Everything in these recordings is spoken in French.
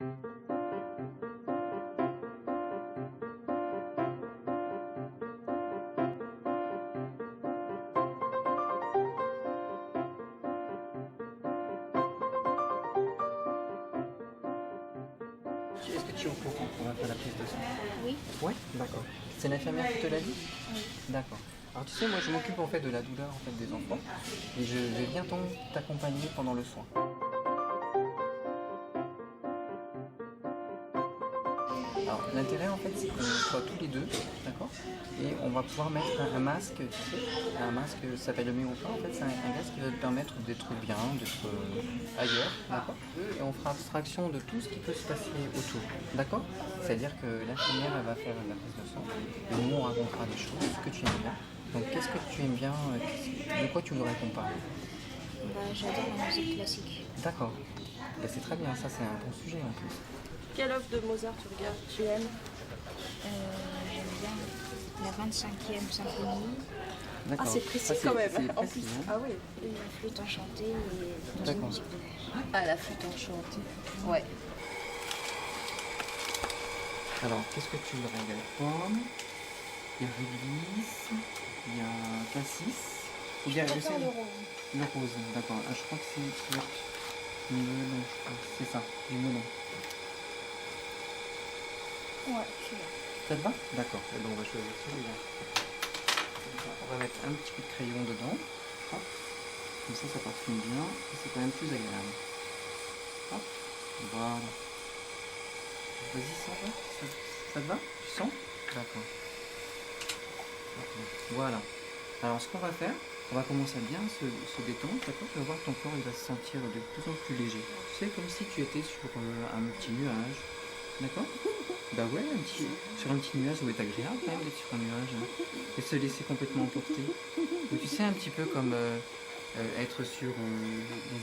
Est-ce que tu es au courant qu'on va faire la prise de sang? Oui. Oui, d'accord. C'est l'infirmière qui te l'a dit? Oui. D'accord. Alors tu sais, moi je m'occupe en fait de la douleur en fait des enfants et je vais bientôt t'accompagner pendant le soin. Alors l'intérêt en fait c'est qu'on soit tous les deux, d'accord? Et on va pouvoir mettre un masque, tu sais, un masque ça s'appelle le Méopa, en fait c'est un gaz qui va te permettre d'être bien, d'être ailleurs, d'accord? Et on fera abstraction de tout ce qui peut se passer autour, d'accord? C'est-à-dire que l'infirmière elle va faire la prise de sang et nous on racontera des choses que tu aimes bien. Donc qu'est-ce que tu aimes bien, de quoi tu voudrais qu'on parle? Bah, j'adore la musique classique. D'accord. Ben, c'est très bien, ça c'est un bon sujet en plus. Quelle œuvre de Mozart tu regardes, tu aimes? J'aime bien la 25e symphonie, D'accord. Ah, c'est précis Ça, quand même, c'est en précis, plus. hein. Ah oui. et la flûte enchantée et dans une D'accord. musique de verre. Ah, la flûte enchantée. Ouais. Alors, qu'est-ce que tu voudrais? Il y a pomme, il y a réglisse, il y a cassis. Ou bien, je sais, le rose. le rose, d'accord. Ah, je crois que c'est melon, je crois. C'est ça, du melon. Ouais, celui-là. Ça te va? D'accord. Eh ben, on va choisir celui-là. On va mettre un petit peu de crayon dedans. Hop. Comme ça parfume bien. Et c'est quand même plus agréable. Hop. Voilà. Vas-y, ça te va? Tu sens? D'accord. Voilà. Alors, ce qu'on va faire, on va commencer à bien se détendre, d'accord? Tu vas voir que ton corps il va se sentir de plus en plus léger. Tu sais, comme si tu étais sur un petit nuage, d'accord? Bah ouais, sur un petit nuage, ça va être agréable quand même d'être sur un nuage, hein, et se laisser complètement emporter. Ou tu sais, un petit peu comme être dans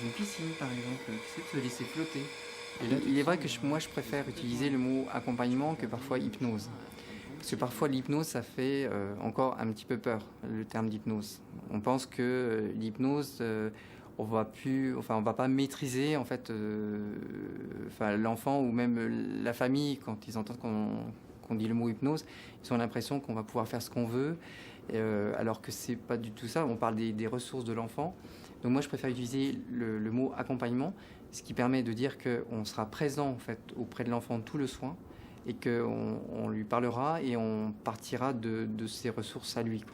une piscine, par exemple, tu sais, de se laisser flotter. Et là, il est vrai que moi, je préfère utiliser le mot accompagnement que parfois hypnose. Parce que parfois l'hypnose, ça fait encore un petit peu peur, le terme d'hypnose. On pense que l'hypnose, on va pas maîtriser en fait, l'enfant ou même la famille quand ils entendent qu'on dit le mot hypnose, ils ont l'impression qu'on va pouvoir faire ce qu'on veut, alors que c'est pas du tout ça. On parle des ressources de l'enfant. Donc moi, je préfère utiliser le mot accompagnement, ce qui permet de dire qu'on sera présent en fait auprès de l'enfant tout le soin, et qu'on lui parlera et on partira de ses ressources à lui.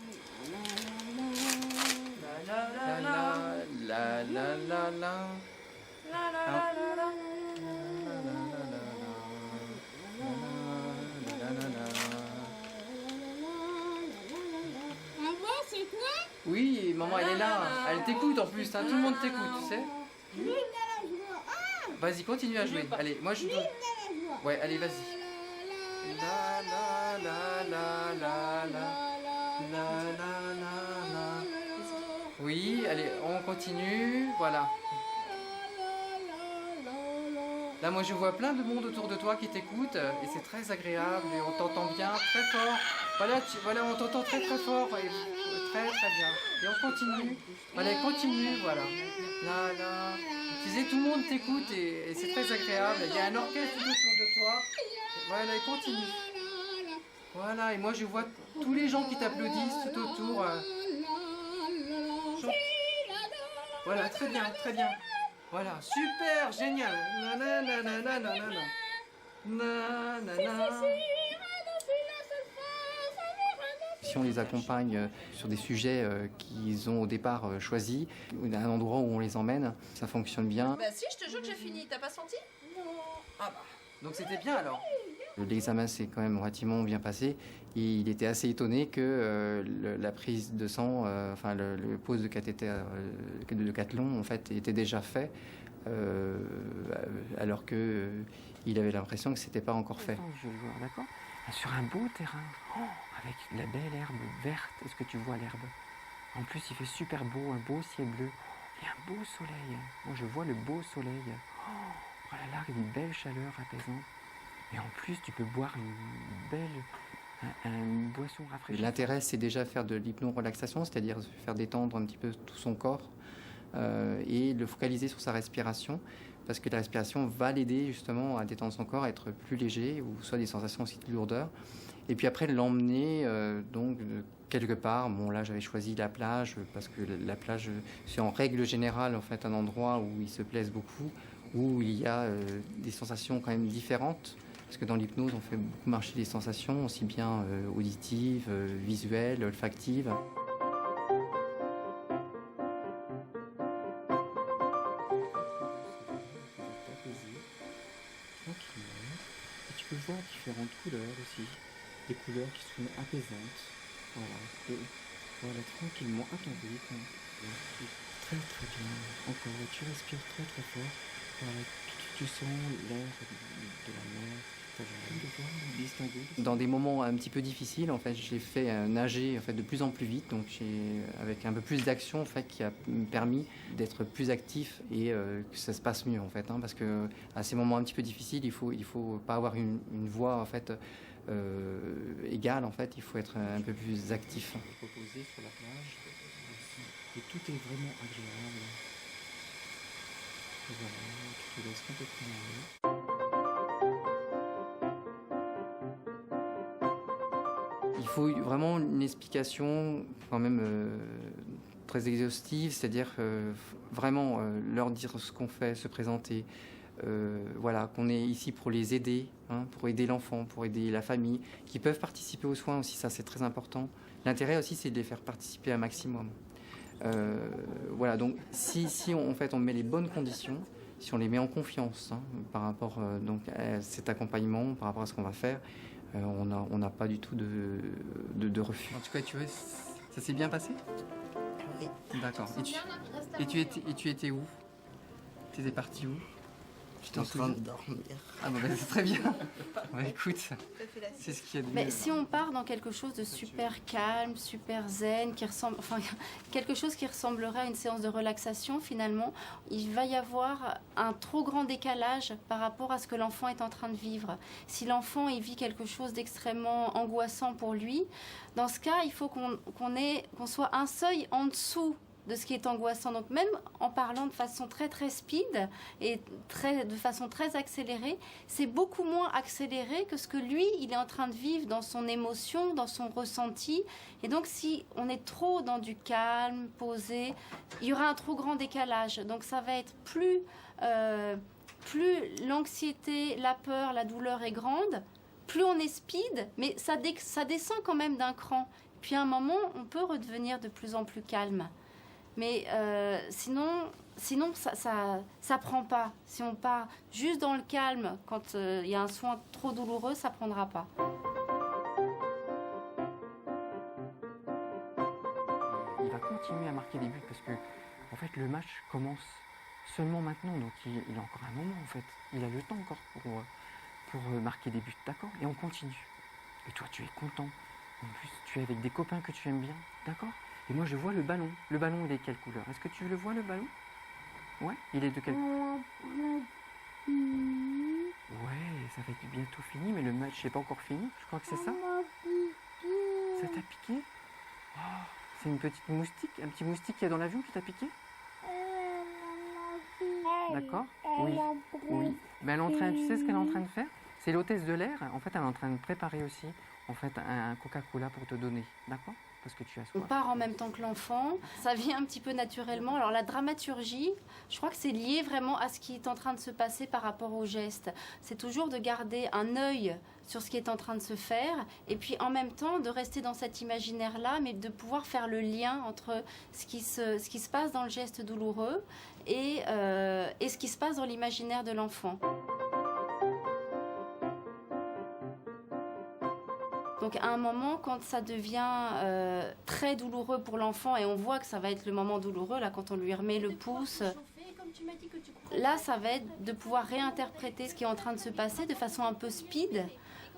Maman, c'est toi? Oui, maman, elle est là. Elle t'écoute en plus, hein. Tout le monde t'écoute, tu sais. L'hymne de la joie. Ah, Vas-y, continue à jouer. Allez, moi je dois... l'hymne de la joie. Ouais, allez, vas-y. La la la la la la la la la. Oui, allez, on continue. Voilà. Là, moi, je vois plein de monde autour de toi qui t'écoute et c'est très agréable et on t'entend bien très fort. Voilà, on t'entend très très fort et très très bien. Et on continue. Voilà, continue, voilà. Là, là. Tu sais, tout le monde t'écoute et c'est très agréable. Il y a un orchestre tout autour de toi. Voilà, et continue. Voilà, et moi, je vois tous les gens qui t'applaudissent tout autour. Voilà, très bien, très bien. Voilà, super, génial. Si on les accompagne sur des sujets qu'ils ont au départ choisis, un endroit où on les emmène, ça fonctionne bien. Bah si, je te jure que j'ai fini. T'as pas senti? Non. Ah bah. Donc c'était bien alors. L'examen s'est quand même relativement bien passé. Et il était assez étonné que la prise de sang, le pose de cathéter de Decathlon en fait était déjà fait, alors que il avait l'impression que c'était pas encore fait. Je vois, d'accord. Sur un beau terrain, avec la belle herbe verte. Est-ce que tu vois l'herbe? En plus, il fait super beau, un beau ciel bleu et un beau soleil. Moi, je vois le beau soleil. Oh là là, une belle chaleur apaisante. Et en plus, tu peux boire une boisson rafraîchissante. L'intérêt, c'est déjà faire de l'hypno-relaxation, c'est-à-dire faire détendre un petit peu tout son corps et le focaliser sur sa respiration parce que la respiration va l'aider justement à détendre son corps, à être plus léger, ou soit des sensations aussi de lourdeur. Et puis après, l'emmener quelque part. Bon, là, j'avais choisi la plage, parce que la plage, c'est en règle générale en fait un endroit où ils se plaisent beaucoup, où il y a des sensations quand même différentes. Parce que dans l'hypnose, on fait beaucoup marcher les sensations, aussi bien auditives, visuelles, olfactives. Tranquillement. Et tu peux voir différentes couleurs aussi. Des couleurs qui sont apaisantes. Voilà. Et voilà, tranquillement, à ton rythme. Très très bien. Encore, tu respires très très fort. Voilà, tu sens l'air de la mer. Dans des moments un petit peu difficiles, en fait, j'ai fait nager en fait, de plus en plus vite, donc avec un peu plus d'action en fait, qui a permis d'être plus actif et que ça se passe mieux en fait, hein, parce que à ces moments un petit peu difficiles, il faut pas avoir une voix en fait égale, en fait, il faut être un peu plus actif. Reposer sur la plage et tout est vraiment agréable. Et voilà, tu te laisses complètement aller. Il faut vraiment une explication quand même très exhaustive, c'est-à-dire vraiment leur dire ce qu'on fait, se présenter, voilà, qu'on est ici pour les aider, hein, pour aider l'enfant, pour aider la famille, qui peuvent participer aux soins aussi, ça c'est très important. L'intérêt aussi c'est de les faire participer un maximum. Voilà, donc si on, en fait, on met les bonnes conditions, si on les met en confiance hein, par rapport donc, à cet accompagnement, par rapport à ce qu'on va faire, on n'a pas du tout de refus. En tout cas, tu vois, ça s'est bien passé? Oui. D'accord. Et tu étais où? Tu étais parti où? J'étais en train de dormir. Ah bon, ben, c'est très bien. Bah, écoute, c'est ce qu'il y a de Mais mieux. si on part dans quelque chose de super calme, super zen, qui ressemble, enfin, quelque chose qui ressemblerait à une séance de relaxation, finalement, il va y avoir un trop grand décalage par rapport à ce que l'enfant est en train de vivre. Si l'enfant il vit quelque chose d'extrêmement angoissant pour lui, dans ce cas, il faut qu'on soit un seuil en dessous de ce qui est angoissant. Donc même en parlant de façon très très speed et de façon très accélérée, c'est beaucoup moins accéléré que ce que lui, il est en train de vivre dans son émotion, dans son ressenti. Et donc si on est trop dans du calme, posé, il y aura un trop grand décalage. Donc ça va être plus l'anxiété, la peur, la douleur est grande, plus on est speed, mais ça descend quand même d'un cran. Puis à un moment, on peut redevenir de plus en plus calme. Mais sinon ça prend pas. Si on part juste dans le calme, quand il y a un soin trop douloureux, ça prendra pas. Il va continuer à marquer des buts parce que en fait, le match commence seulement maintenant. Donc il a encore un moment en fait. Il a le temps encore pour marquer des buts, d'accord? Et on continue. Et toi, tu es content. En plus, tu es avec des copains que tu aimes bien, d'accord? Et moi, je vois le ballon. Le ballon, il est quelle couleur? Est-ce que tu le vois, le ballon? Ouais, il est de quelle couleur? Ouais, ça va être bientôt fini, mais le match n'est pas encore fini. Je crois que c'est ça. Ça t'a piqué? Oh, c'est une petite moustique, un petit moustique qu'il y a dans l'avion qui t'a piqué? D'accord? Oui. Oui. Mais elle est en train, tu sais ce qu'elle est en train de faire? C'est l'hôtesse de l'air. En fait, elle est en train de préparer aussi en fait, un Coca-Cola pour te donner. D'accord? Parce que tu as soif. On part en même temps que l'enfant, ça vient un petit peu naturellement. Alors la dramaturgie, je crois que c'est lié vraiment à ce qui est en train de se passer par rapport au geste. C'est toujours de garder un œil sur ce qui est en train de se faire et puis en même temps de rester dans cet imaginaire-là, mais de pouvoir faire le lien entre ce qui se passe dans le geste douloureux et ce qui se passe dans l'imaginaire de l'enfant. Donc à un moment, quand ça devient très douloureux pour l'enfant et on voit que ça va être le moment douloureux, là quand on lui remet le pouce, là ça va être de pouvoir réinterpréter ce qui est en train de se passer de façon un peu speed,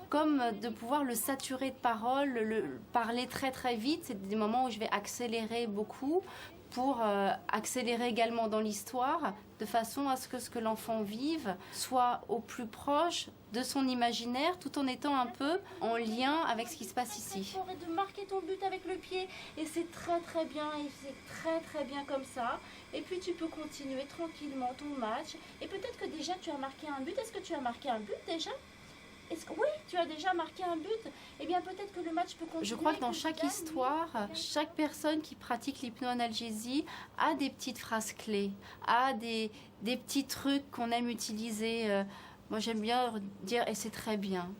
comme de pouvoir le saturer de paroles, le parler très très vite. C'est des moments où je vais accélérer beaucoup pour accélérer également dans l'histoire, de façon à ce que l'enfant vive soit au plus proche de son imaginaire, tout en étant un peu en lien avec ce qui se passe ici. De marquer ton but avec le pied, et c'est très bien, et c'est très bien comme ça. Et puis tu peux continuer tranquillement ton match, et peut-être que déjà tu as marqué un but. Est-ce que tu as marqué un but déjà ? Oui, tu as déjà marqué un but. Eh bien, peut-être que le match peut continuer. Je crois que dans chaque histoire, chaque personne qui pratique l'hypnoanalgésie a des petites phrases clés, a des petits trucs qu'on aime utiliser. Moi, j'aime bien dire « et c'est très bien ».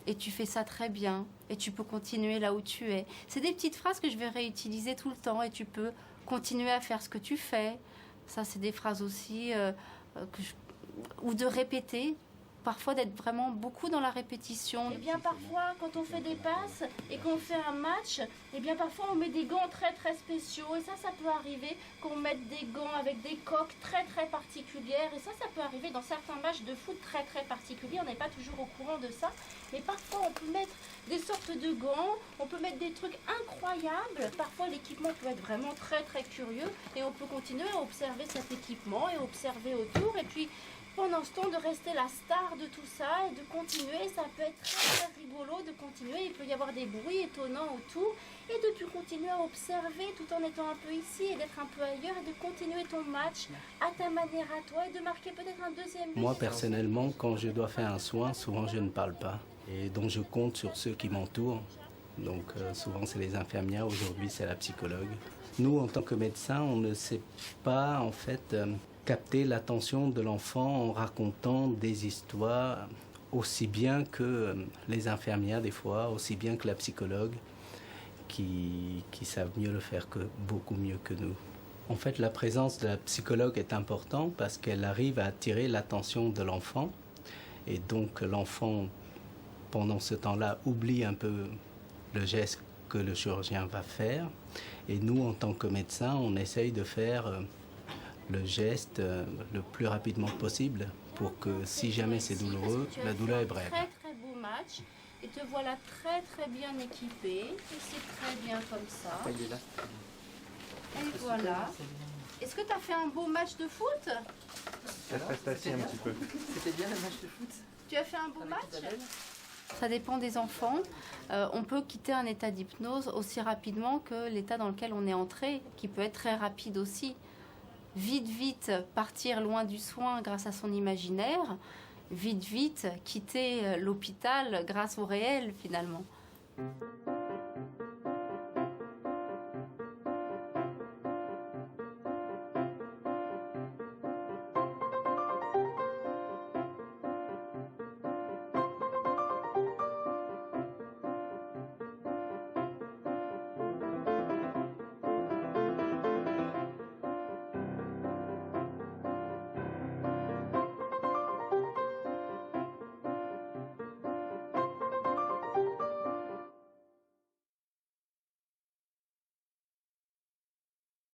Et tu fais ça très bien. Et tu peux continuer là où tu es. C'est des petites phrases que je vais réutiliser tout le temps. Et tu peux continuer à faire ce que tu fais. Ça, c'est des phrases aussi ou de répéter. Parfois d'être vraiment beaucoup dans la répétition. Eh bien parfois quand on fait des passes et qu'on fait un match, eh bien parfois on met des gants très spéciaux, et ça peut arriver qu'on mette des gants avec des coques très particulières, et ça peut arriver dans certains matchs de foot très particuliers. On n'est pas toujours au courant de ça, mais parfois on peut mettre des sortes de gants, on peut mettre des trucs incroyables. Parfois l'équipement peut être vraiment très curieux, et on peut continuer à observer cet équipement et observer autour, et puis pendant ce temps de rester la star de tout ça et de continuer. Ça peut être très rigolo de continuer. Il peut y avoir des bruits étonnants autour, et de continuer à observer tout en étant un peu ici et d'être un peu ailleurs, et de continuer ton match à ta manière à toi, et de marquer peut-être un deuxième but. Moi personnellement, quand je dois faire un soin, souvent je ne parle pas, et donc je compte sur ceux qui m'entourent. Donc souvent c'est les infirmières, aujourd'hui c'est la psychologue. Nous en tant que médecins, on ne sait pas en fait capter l'attention de l'enfant en racontant des histoires, aussi bien que les infirmières des fois, aussi bien que la psychologue, qui savent mieux le faire que beaucoup mieux que nous. En fait, la présence de la psychologue est importante parce qu'elle arrive à attirer l'attention de l'enfant, et donc l'enfant, pendant ce temps-là, oublie un peu le geste que le chirurgien va faire, et nous, en tant que médecins, on essaye de faire le geste le plus rapidement possible pour que si jamais c'est douloureux, la douleur est brève. Très beau match, et te voilà très bien équipé, et c'est très bien comme ça. Il est là. Et voilà. Est-ce que tu as fait un beau match de foot? Reste assis un petit peu. C'était bien le match de foot? Tu as fait un beau match? Ça dépend des enfants. On peut quitter un état d'hypnose aussi rapidement que l'état dans lequel on est entré, qui peut être très rapide aussi. Vite partir loin du soin grâce à son imaginaire, vite quitter l'hôpital grâce au réel finalement.